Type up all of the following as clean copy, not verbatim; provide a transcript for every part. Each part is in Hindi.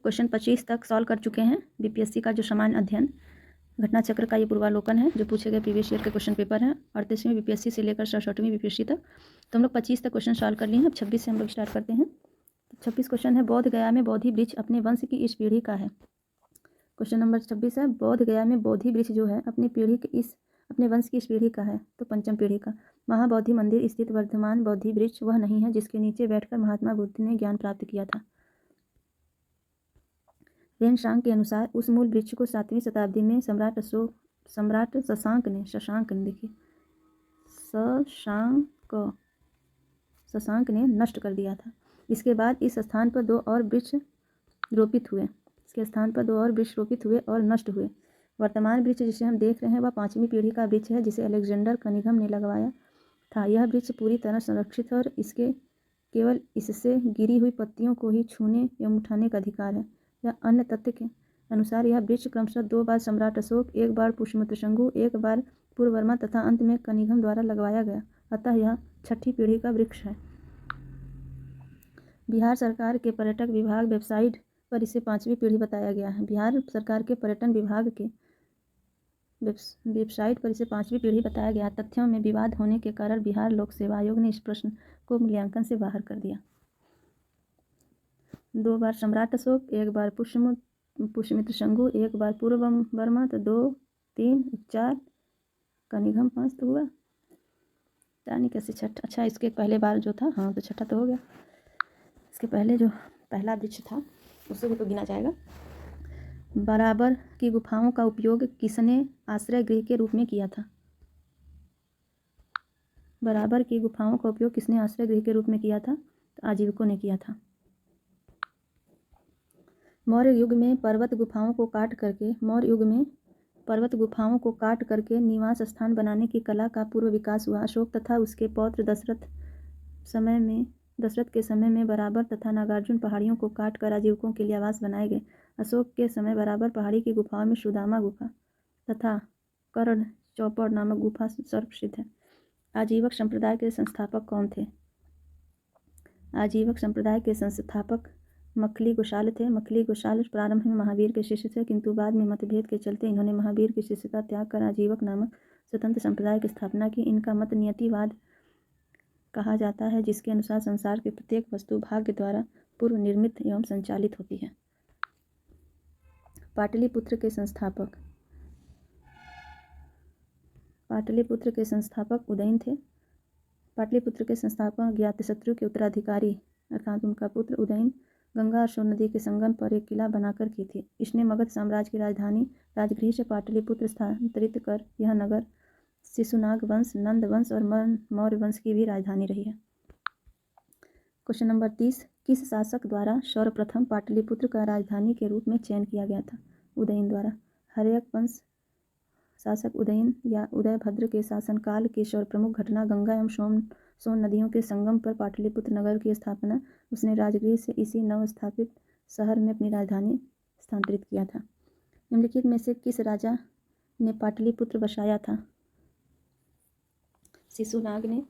क्वेश्चन 25 तक सॉल्व कर चुके हैं। बीपीएससी का जो सामान्य अध्ययन घटना चक्र का ये पूर्वालोकन है जो पूछे गए प्रीवियस ईयर के क्वेश्चन पेपर हैं 38वीं बीपीएससी से लेकर 67वीं बीपीएससी तक। तो हम लोग 25 तक क्वेश्चन सॉल्व कर लिए हैं। अब 26 से हम लोग स्टार्ट करते हैं। 26 क्वेश्चन है, बोध गया में बोधि वृक्ष अपने वंश की इस पीढ़ी का है। क्वेश्चन नंबर 26 है, बोध गया में बोधि वृक्ष जो है अपने वंश की इस पीढ़ी का है, तो पंचम पीढ़ी का। महाबोधि मंदिर स्थित वर्धमान बोधि वृक्ष वह नहीं है जिसके नीचे बैठकर महात्मा बुद्ध ने ज्ञान प्राप्त किया था। रेन-शांग के अनुसार उस मूल वृक्ष को 7वीं शताब्दी में सम्राट शशांक ने नष्ट कर दिया था। इसके बाद इस स्थान पर दो और वृक्ष रोपित हुए और नष्ट हुए। वर्तमान वृक्ष जिसे हम देख रहे हैं वह 5वीं पीढ़ी का वृक्ष है जिसे अलेक्जेंडर कनिंघम ने लगवाया था। यह वृक्ष पूरी तरह संरक्षित है और इसके केवल इससे गिरी हुई पत्तियों को ही छूने एवं उठाने का अधिकार है। या अन्य तथ्य के अनुसार यह वृक्ष क्रमशः 2 बार सम्राट अशोक, 1 बार पुष्यमित्र शंगु, 1 बार पुरवर्मा तथा अंत में कनिंघम द्वारा लगवाया गया। अतः यह 6ठी पीढ़ी का वृक्ष है। बिहार सरकार के पर्यटक विभाग वेबसाइट पर इसे 5वीं पीढ़ी बताया गया है। बिहार सरकार के पर्यटन विभाग के वेबसाइट पर इसे 5वीं पीढ़ी बताया गया। तथ्यों में विवाद होने के कारण बिहार लोक सेवा आयोग ने इस प्रश्न को मूल्यांकन से बाहर कर दिया। 2 बार सम्राट अशोक, 1 बार पुष्यमित्र शंगु, 1 बार पुरवर्मा, तो 2, 3, 4, कनिंघम 5 तो हुआ। पता नहीं कैसे छठा। अच्छा, इसके पहले बार जो था, हाँ तो छठा तो हो गया। इसके पहले जो पहला वृक्ष था उसे भी तो गिना जाएगा। बराबर की गुफाओं का उपयोग किसने आश्रय गृह के रूप में किया था? बराबर की गुफाओं का उपयोग किसने आश्रय गृह के रूप में किया था? तो आजीविकों ने किया था। मौर्य युग में पर्वत गुफाओं को काट करके निवास स्थान बनाने की कला का पूर्व विकास हुआ। अशोक तथा उसके पौत्र दशरथ के समय में बराबर तथा नागार्जुन पहाड़ियों को काट कर आजीविकों के लिए आवास बनाए गए। अशोक के समय बराबर पहाड़ी की गुफाओं में सुदामा गुफा तथा कर्ण चौपड़ नामक गुफा सर्वप्रसिद्ध है। आजीवक संप्रदाय के संस्थापक कौन थे? आजीवक संप्रदाय के संस्थापक मखली गोशाल थे। मखली गोशाल प्रारंभ में महावीर के शिष्य थे, किंतु बाद में मतभेद के चलते इन्होंने महावीर की शिष्यता त्याग कर आजीवक नामक स्वतंत्र संप्रदाय की स्थापना की। इनका मत नियतिवाद कहा जाता है, जिसके अनुसार संसार की प्रत्येक वस्तु भाग्य द्वारा पूर्व निर्मित एवं संचालित होती है। पाटलिपुत्र के संस्थापक उदयन थे। पाटलिपुत्र के संस्थापक अज्ञातशत्रु के उत्तराधिकारी अर्थात उनका पुत्र उदयन गंगा और सोन नदी के संगम पर एक किला बनाकर की थी। इसने मगध साम्राज्य की राजधानी राजगृह से पाटलिपुत्र स्थानांतरित कर यह नगर शिशुनाग वंश, नंद वंश और मौर्य वंश की भी राजधानी रही है। क्वेश्चन नंबर 30, किस शासक द्वारा सर्वप्रथम पाटलिपुत्र का राजधानी के रूप में चयन किया गया था? उदयन द्वारा। हर्यक वंश शासक उदयन या उदयभद्र के शासनकाल की सर्वप्रमुख घटना गंगा एवं सोन नदियों के संगम पर पाटलिपुत्र नगर की स्थापना। उसने राजगृह से इसी नवस्थापित शहर में अपनी राजधानी स्थानांतरित किया था। निम्नलिखित में से किस राजा ने पाटलिपुत्र बसाया था? शिशुनाग ने,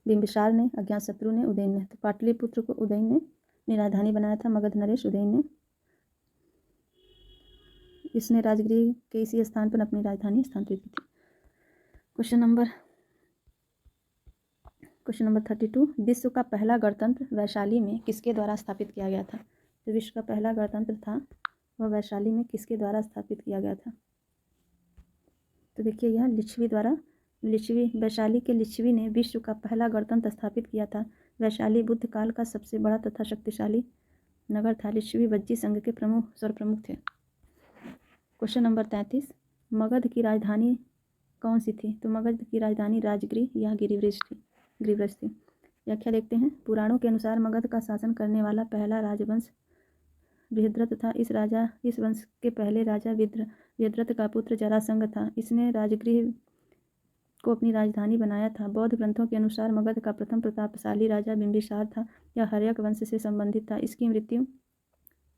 बिंबिसार ने, अज्ञातशत्रु ने, उदयन ने। तो पाटलिपुत्र को उदयन ने अपनी राजधानी बनाया था। मगध नरेश उदयन ने इसने राजगृह के इसी स्थान पर अपनी राजधानी स्थानांतरित की थी। क्वेश्चन नंबर 32, विश्व का पहला गणतंत्र वैशाली में किसके द्वारा स्थापित किया गया था? तो विश्व का पहला गणतंत्र था वह वैशाली में किसके द्वारा स्थापित किया गया था? तो देखिए यह वैशाली के लिच्छवी ने विश्व का पहला गणतंत्र स्थापित किया था। वैशाली बुद्ध काल का सबसे बड़ा तथा शक्तिशाली नगर था। लिच्छवी वज्जी संघ के सर्वप्रमुख थे। क्वेश्चन नंबर 33, मगध की राजधानी कौन सी थी? तो मगध की राजधानी राजगृह या गिरिव्रज थी। व्याख्या देखते हैं। पुराणों के अनुसार मगध का शासन करने वाला पहला राजवंश बृहद्रथ था। इस वंश के पहले राजा बृहद्रथ का पुत्र जरासंध था। इसने राजगृह को अपनी राजधानी बनाया था। बौद्ध ग्रंथों के अनुसार मगध का प्रथम प्रतापशाली राजा बिंबिसार था। यह हर्यक वंश से संबंधित था। इसकी मृत्यु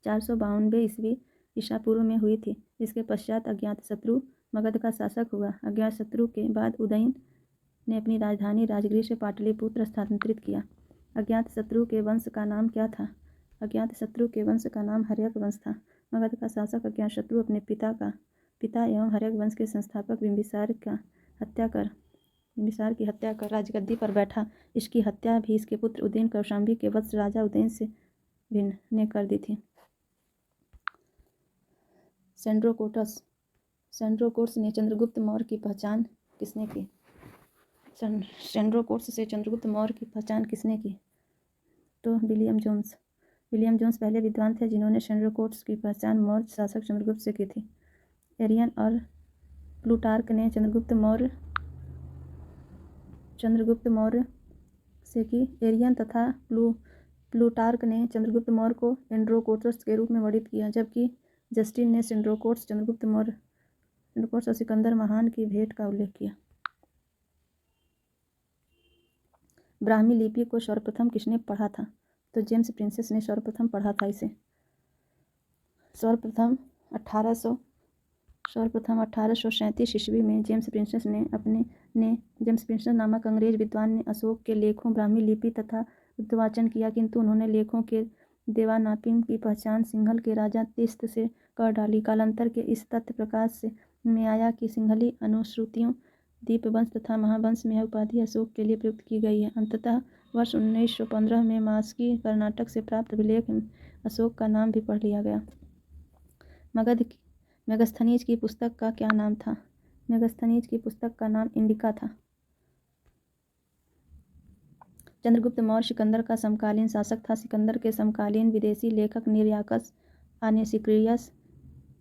492 ईस्वी ईसा पूर्व में हुई थी। इसके पश्चात अज्ञातशत्रु मगध का शासक हुआ। अज्ञातशत्रु के बाद उदयन ने अपनी राजधानी राजगृह से पाटलिपुत्र स्थानांतरित किया। अज्ञातशत्रु के वंश का नाम क्या था? अज्ञात शत्रु के वंश का नाम हर्यक वंश था। मगध का शासक अज्ञातशत्रु अपने पिता एवं हर्यक वंश के संस्थापक बिंबिसार की हत्या कर राजगद्दी पर बैठा। इसकी हत्या भी इसके पुत्र उदयन कौशाम्बी के वत्स राजा उदयन से भिन्न ने कर दी थी। सेंड्रोकोट्स ने चंद्रगुप्त मौर्य की पहचान किसने की? सेंड्रोकोट्स से चंद्रगुप्त मौर्य की पहचान किसने की? तो विलियम जोन्स पहले विद्वान थे जिन्होंने सेंड्रोकोट्स की पहचान मौर्य शासक चंद्रगुप्त से की थी। एरियन और प्लूटार्क ने चंद्रगुप्त मौर्य से की। एरियन तथा प्लूटार्क ने चंद्रगुप्त मौर्य को एंड्रोकोटस के रूप में वर्णित किया, जबकि जस्टिन ने सेंड्रोकोट्स, चंद्रगुप्त मौर्य और सिकंदर महान की भेंट का उल्लेख किया। ब्राह्मी लिपि को सर्वप्रथम किसने पढ़ा था? तो जेम्स प्रिंसेस ने सर्वप्रथम पढ़ा था इसे। सर्वप्रथम 1837 ईस्वी में जेम्स प्रिंसेस नामक अंग्रेज विद्वान ने अशोक के लेखों ब्राह्मी लिपि तथा उद्वाचन किया, किंतु उन्होंने लेखों के देवानापिम की पहचान सिंहल के राजा तिस्त से कर डाली। कालांतर के इस तथ्य प्रकाश में आया कि सिंहली अनुश्रुतियों दीपवंश तथा महावंश में यह उपाधि अशोक के लिए प्रयुक्त की गई है। अंततः वर्ष 1915 में मास्की कर्नाटक से प्राप्त अभिलेख में अशोक का नाम भी पढ़ लिया गया। मेगस्थनीज की पुस्तक का क्या नाम था? मेगस्थनीज की पुस्तक का नाम इंडिका था। चंद्रगुप्त मौर्य सिकंदर का समकालीन शासक था। सिकंदर के समकालीन विदेशी लेखक निरयाकस, आनेसिक्रियस,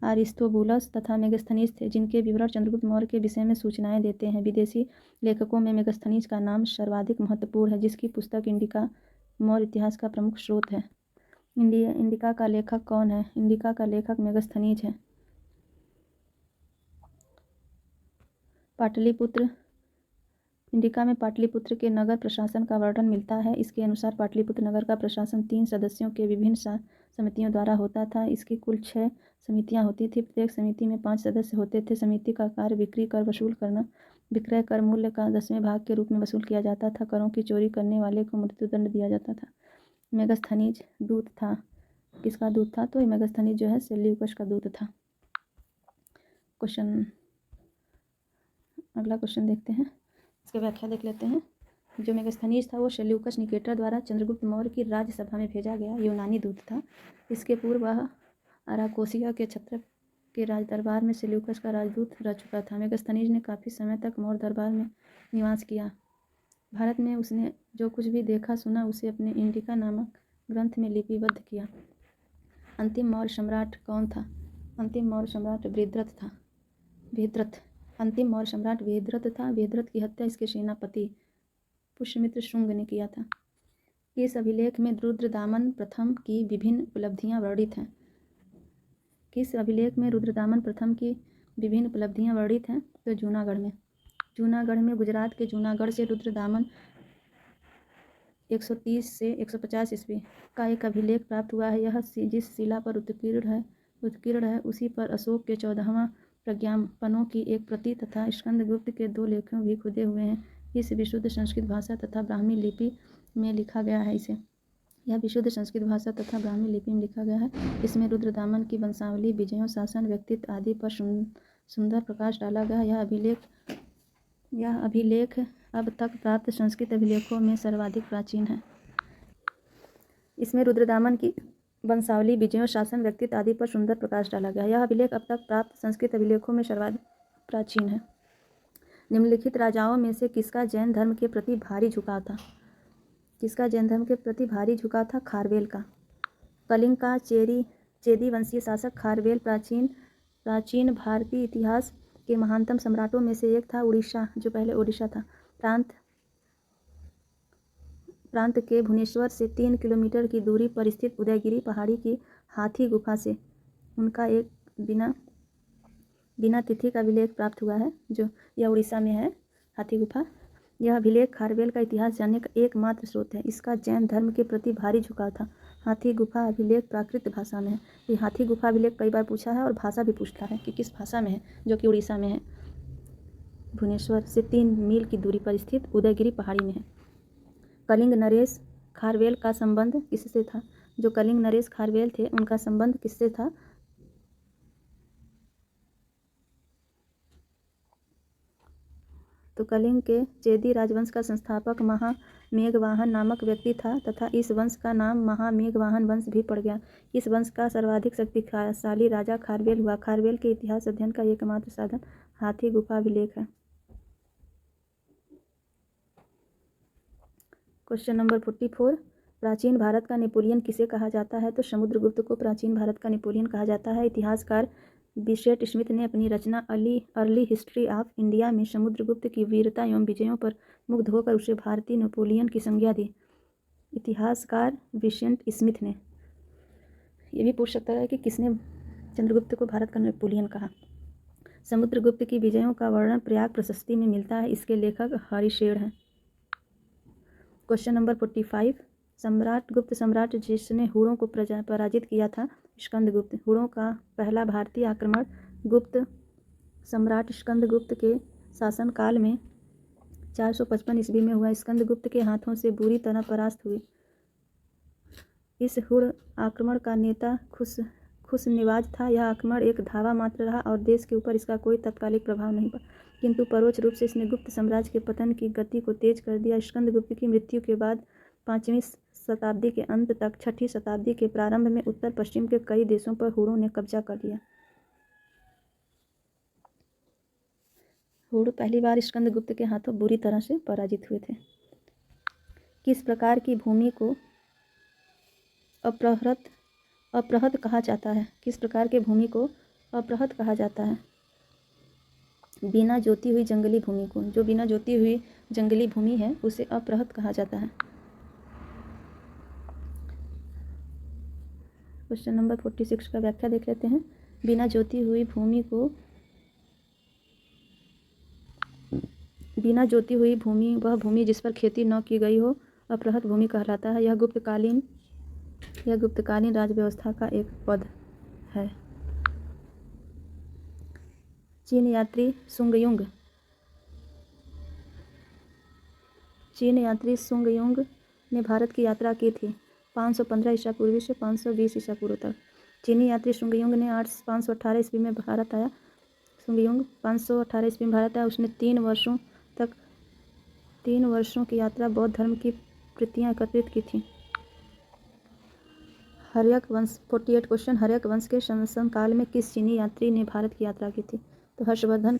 अरिस्तोबुलस तथा मेगस्थनीज थे, जिनके विवरण चंद्रगुप्त मौर्य के विषय में सूचनाएं देते हैं। विदेशी लेखकों में मेगस्थनीज का नाम सर्वाधिक महत्वपूर्ण है, जिसकी पुस्तक इंडिका मौर्य इतिहास का प्रमुख स्रोत है। इंडिका का लेखक कौन है? इंडिका का लेखक मेगस्थनीज है। पाटलिपुत्र। इंडिका में पाटलिपुत्र के नगर प्रशासन का वर्णन मिलता है। इसके अनुसार पाटलिपुत्र नगर का प्रशासन 3 सदस्यों के विभिन्न समितियों द्वारा होता था। इसकी कुल 6 समितियां होती थी। प्रत्येक समिति में 5 सदस्य होते थे। समिति का कार्य बिक्री कर वसूल करना। विक्रय कर मूल्य का 10वें भाग के रूप में वसूल किया जाता था। करों की चोरी करने वाले को मृत्युदंड दिया जाता था। मेगस्थनीज दूत था। किसका दूत था? तो मेगस्थनीज जो है सेल्यूकस का दूत था। अगला क्वेश्चन देखते हैं, इसकी व्याख्या देख लेते हैं। जो मेगस्थनीज था वो सेल्यूकस निकेटर द्वारा चंद्रगुप्त मौर्य की राज्यसभा में भेजा गया यूनानी दूत था। इसके पूर्व वह अराकोसिया के छत्र के राज दरबार में सेल्यूकस का राजदूत रह चुका था। मेगस्थनीज ने काफ़ी समय तक मौर्य दरबार में निवास किया। भारत में उसने जो कुछ भी देखा सुना उसे अपने इंडिका नामक ग्रंथ में लिपिबद्ध किया। अंतिम मौर्य सम्राट कौन था? अंतिम मौर्य सम्राट वेहद्रथ था। वेहद्रथ की हत्या इसके सेनापति पुष्यमित्र शुंग ने किया था। इस अभिलेख में रुद्रदामन प्रथम की विभिन्न उपलब्धियां वर्णित हैं। किस अभिलेख में रुद्रदामन प्रथम की विभिन्न उपलब्धियां वर्णित हैं? तो जूनागढ़ में गुजरात के जूनागढ़ से रुद्रदामन 130 से 150 ईस्वी का एक अभिलेख प्राप्त हुआ है। यह जिस शिला पर उत्कीर्ण है उसी पर अशोक के 14वां प्रज्ञापनों की एक प्रति तथा स्कंदगुप्त के 2 लेखों भी खुदे हुए हैं। इस विशुद्ध संस्कृत भाषा तथा ब्राह्मी लिपि में लिखा गया है। इसमें रुद्रदामन की वंशावली, विजयों, शासन, व्यक्तित्व आदि पर सुंदर प्रकाश डाला गया। यह अभिलेख अब तक प्राप्त संस्कृत अभिलेखों में सर्वाधिक प्राचीन है। इसमें रुद्रदामन की वंशावली, विजयों, शासन, व्यक्तित्व आदि पर सुंदर प्रकाश डाला गया। यह अभिलेख अब तक प्राप्त संस्कृत अभिलेखों में सर्वाधिक प्राचीन है। निम्नलिखित राजाओं में से किसका जैन धर्म के प्रति भारी झुकाव था? खारवेल का। कलिंग का चेदी वंशीय शासक खारवेल प्राचीन भारतीय इतिहास के महानतम सम्राटों में से एक था। उड़ीसा, जो पहले ओडिशा था, प्रांत के भुवनेश्वर से 3 किलोमीटर की दूरी पर स्थित उदयगिरी पहाड़ी की हाथी गुफा से उनका एक बिना तिथि का अभिलेख प्राप्त हुआ है, जो यह उड़ीसा में है, हाथी गुफा। यह अभिलेख खारवेल का इतिहास जानने का एकमात्र स्रोत है। इसका जैन धर्म के प्रति भारी झुकाव था। हाथी गुफा अभिलेख प्राकृत भाषा में है। ये हाथी गुफा अभिलेख कई बार पूछा है और भाषा भी पूछता है कि किस भाषा में है, जो कि उड़ीसा में है। भुवनेश्वर से 3 मील की दूरी पर स्थित उदयगिरी पहाड़ी में है। कलिंग नरेश खारवेल का संबंध किससे था? जो कलिंग नरेश खारवेल थे उनका संबंध किससे था? तो कलिंग के चेदी राजवंश का संस्थापक महामेघवाहन नामक व्यक्ति था तथा इस वंश का नाम महामेघवाहन वंश भी पड़ गया। इस वंश का सर्वाधिक शक्तिशाली राजा खारवेल हुआ। खारवेल के इतिहास अध्ययन का एकमात्र साधन हाथी गुफा अभिलेख है। क्वेश्चन नंबर 44, प्राचीन भारत का नेपोलियन किसे कहा जाता है? तो समुद्रगुप्त को प्राचीन भारत का नेपोलियन कहा जाता है। इतिहासकार बिशेट स्मिथ ने अपनी रचना अर्ली हिस्ट्री ऑफ इंडिया में समुद्रगुप्त की वीरता एवं विजयों पर मुग्ध होकर उसे भारतीय नेपोलियन की संज्ञा दी। इतिहासकार बिशेट स्मिथ ने। ये भी पूछ सकता है कि किसने चंद्रगुप्त को भारत का नेपोलियन कहा। समुद्रगुप्त की विजयों का वर्णन प्रयाग प्रशस्ति में मिलता है। इसके लेखक हरिशेर हैं। क्वेश्चन नंबर 45, गुप्त सम्राट जिसने हुड़ों को पराजित किया था? स्कंदगुप्त। हुड़ों का पहला भारतीय आक्रमण गुप्त सम्राट स्कंदगुप्त के शासनकाल में 455 ईस्वी में हुआ। स्कंदगुप्त के हाथों से बुरी तरह परास्त हुई। इस हुड़ आक्रमण का नेता खुशनिवाज था। यह आक्रमण एक धावा मात्र रहा और देश के ऊपर इसका कोई तात्कालिक प्रभाव नहीं पड़ा, किंतु परोक्ष रूप से इसने गुप्त साम्राज्य के पतन की गति को तेज कर दिया। स्कंदगुप्त की मृत्यु के बाद 5वीं शताब्दी के अंत तक 6ठी शताब्दी के प्रारंभ में उत्तर पश्चिम के कई देशों पर हुड़ों ने कब्जा कर लिया। हुड़ पहली बार स्कंदगुप्त के हाथों बुरी तरह से पराजित हुए थे। किस प्रकार की भूमि को अप्रहत कहा जाता है? किस प्रकार के भूमि को अप्रहत कहा जाता है? बिना जोती हुई जंगली भूमि को। जो बिना जोती हुई जंगली भूमि है उसे अप्रहत कहा जाता है। क्वेश्चन नंबर 46 का व्याख्या देख लेते हैं। बिना जोती हुई भूमि को वह भूमि जिस पर खेती न की गई हो अप्रहत भूमि कहलाता है। यह गुप्तकालीन राज व्यवस्था का एक पद है। चीन यात्री सुंगयुंग ने भारत की यात्रा की थी 515 ईसा पूर्व से 520 ईसा पूर्व तक। चीनी यात्री सुंगयुंग ने 518 ईस्वी में भारत आया। उसने 3 वर्षों की यात्रा बौद्ध धर्म की प्रतियां एकत्रित की थी। हर्यक वंश 48 क्वेश्चन, हर्यक वंश के शासनकाल में किस चीनी यात्री ने भारत की यात्रा की थी? तो हर्षवर्धन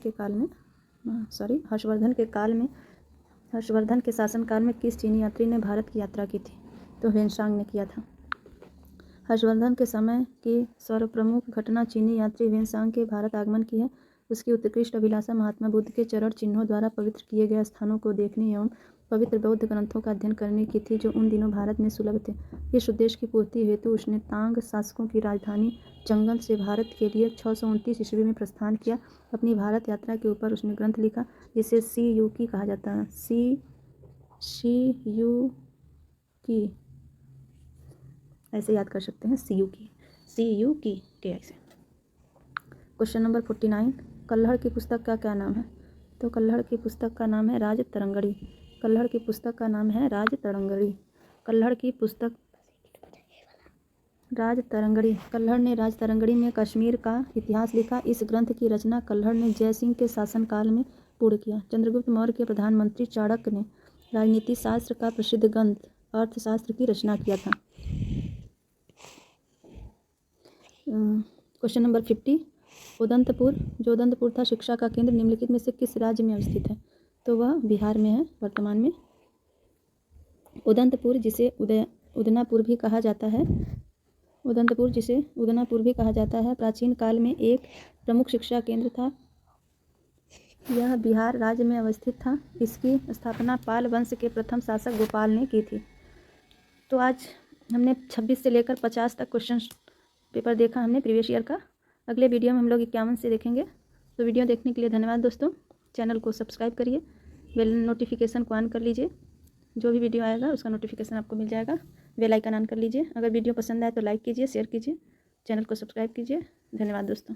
के शासनकाल में किस चीनी यात्री ने भारत की यात्रा की थी? तो ह्वेनसांग ने किया था। हर्षवर्धन के समय की सर्वप्रमुख घटना चीनी यात्री ह्वेनसांग के भारत आगमन की है। उसकी उत्कृष्ट अभिलाषा महात्मा बुद्ध के चरण चिन्हों द्वारा पवित्र किए गए स्थानों को देखने एवं पवित्र बौद्ध ग्रंथों का अध्ययन करने की थी, जो उन दिनों भारत में सुलभ थे। इस उद्देश्य की पूर्ति हेतु उसने तांग शासकों की राजधानी चंगन से भारत के लिए 629 ईस्वी में प्रस्थान किया। अपनी भारत यात्रा के ऊपर उसने ग्रंथ लिखा जिसे सीयूकी कहा जाता है। सीयूकी ऐसे याद कर सकते हैं, सीयूकी के ऐसे। क्वेश्चन नंबर 49, कल्हड़ की पुस्तक का क्या नाम है? तो कल्हड़ की पुस्तक का नाम है राजतरंगड़ी। कल्हड़ ने राजतरंगड़ी में कश्मीर का इतिहास लिखा। इस ग्रंथ की रचना कल्हड़ ने जयसिंह के शासनकाल में पूर्ण किया। चंद्रगुप्त मौर्य के प्रधानमंत्री चाणक्य ने राजनीति शास्त्र का प्रसिद्ध ग्रंथ अर्थशास्त्र की रचना किया था। क्वेश्चन नंबर 50, उदंतपुर था शिक्षा का केंद्र, निम्नलिखित में से किस राज्य में अवस्थित है? तो वह बिहार में है वर्तमान में। उदंतपुर जिसे उदनापुर भी कहा जाता है, प्राचीन काल में एक प्रमुख शिक्षा केंद्र था। यह बिहार राज्य में अवस्थित था। इसकी स्थापना पाल वंश के प्रथम शासक गोपाल ने की थी। तो आज हमने 26 से लेकर 50 तक क्वेश्चन पेपर देखा हमने प्रीवियस ईयर का। अगले वीडियो में हम लोग 51 से देखेंगे। तो वीडियो देखने के लिए धन्यवाद दोस्तों। चैनल को सब्सक्राइब करिए, बेल नोटिफिकेशन को ऑन कर लीजिए। जो भी वीडियो आएगा उसका नोटिफिकेशन आपको मिल जाएगा। बेल आइकन ऑन कर लीजिए। अगर वीडियो पसंद आए तो लाइक कीजिए, शेयर कीजिए, चैनल को सब्सक्राइब कीजिए। धन्यवाद दोस्तों।